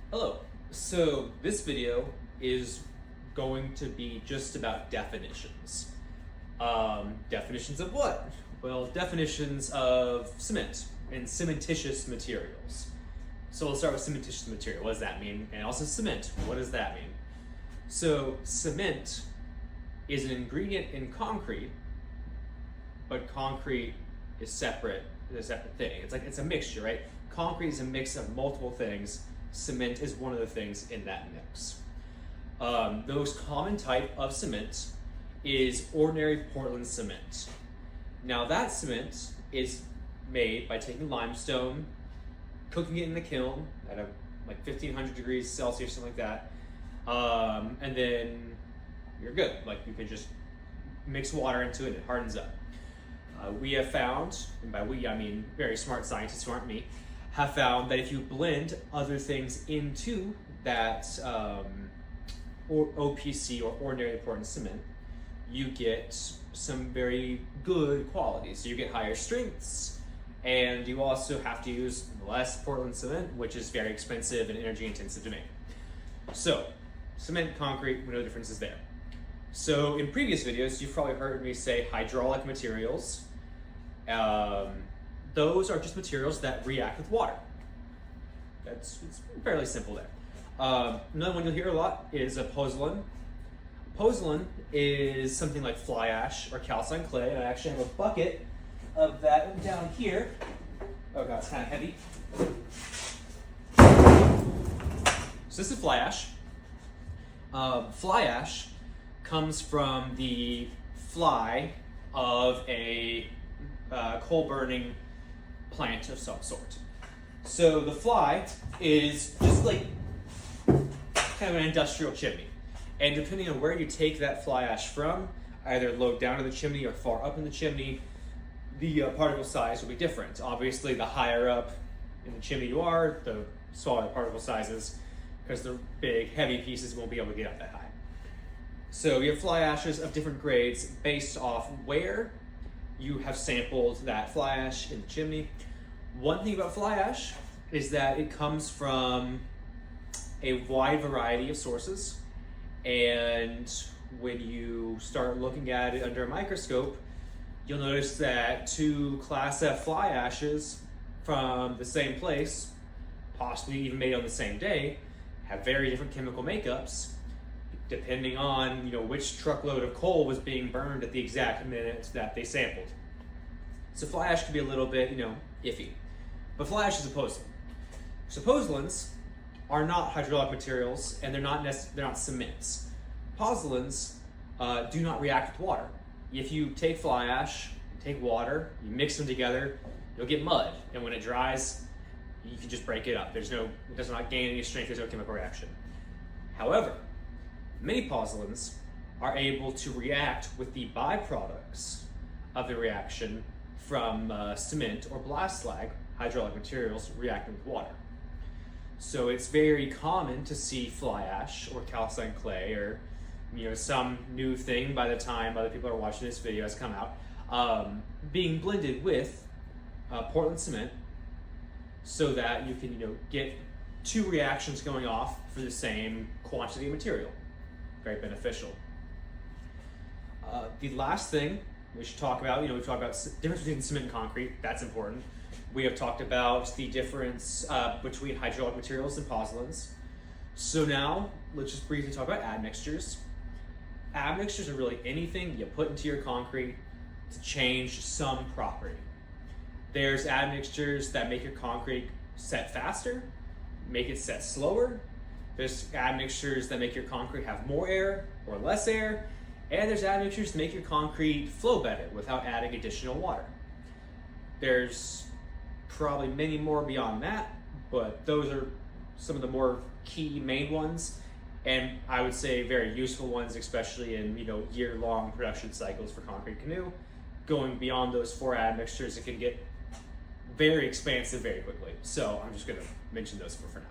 Hello. So this video is going to be just about definitions. Definitions of what? Well, definitions of cement and cementitious materials. So we'll start with cementitious material. What does that mean? And also cement. What does that mean? So cement is an ingredient in concrete, but concrete is separate. It's a separate thing. It's a mixture, right? Concrete is a mix of multiple things. Cement is one of the things in that mix. The most common type of cement is ordinary Portland cement. Now that cement is made by taking limestone, cooking it in the kiln at like 1500 degrees Celsius, something like that, and then you're good. Like you can just mix water into it and it hardens up. We have found, and by we I mean very smart scientists who aren't me, have found that if you blend other things into that or OPC or ordinary Portland cement, you get some very good qualities. So you get higher strengths, and you also have to use less Portland cement, which is very expensive and energy intensive to make. So cement, concrete, we know the differences there. So in previous videos, you've probably heard me say hydraulic materials. Those are just materials that react with water. It's fairly simple there. Another one you'll hear a lot is a pozzolan. Pozzolan is something like fly ash or calcined clay. And I actually have a bucket of that down here. Oh god, it's kind of heavy. So this is fly ash. Fly ash comes from the fly of a coal burning plant of some sort. So the fly is just like kind of an industrial chimney. And depending on where you take that fly ash from, either low down to the chimney or far up in the chimney, the particle size will be different. Obviously, the higher up in the chimney you are, the smaller the particle sizes, because the big, heavy pieces won't be able to get up that high. So you have fly ashes of different grades based off where you have sampled that fly ash in the chimney. One thing about fly ash is that it comes from a wide variety of sources, and when you start looking at it under a microscope, you'll notice that two Class F fly ashes from the same place, possibly even made on the same day, have very different chemical makeups depending on which truckload of coal was being burned at the exact minute that they sampled. So fly ash can be a little bit, iffy. But fly ash is a pozzolan. So pozzolans are not hydraulic materials, and they're not cements. Pozzolans do not react with water. If you take fly ash, take water, you mix them together, you'll get mud, and when it dries, you can just break it up. It does not gain any strength. There's no chemical reaction. However, many pozzolans are able to react with the byproducts of the reaction from cement or blast slag, hydraulic materials, reacting with water. So it's very common to see fly ash or calcined clay or some new thing by the time other people are watching this video has come out, being blended with Portland cement so that you can get two reactions going off for the same quantity of material. Very beneficial. The last thing we should talk about, we've talked about the difference between cement and concrete. That's important. We have talked about the difference between hydraulic materials and pozzolans. So now let's just briefly talk about admixtures. Admixtures are really anything you put into your concrete to change some property. There's admixtures that make your concrete set faster, make it set slower. There's admixtures that make your concrete have more air or less air. And there's admixtures to make your concrete flow better without adding additional water. There's probably many more beyond that, but those are some of the more key main ones, and I would say very useful ones, especially in year-long production cycles for concrete canoe. Going beyond those four admixtures, it can get very expansive very quickly. So I'm just going to mention those for now.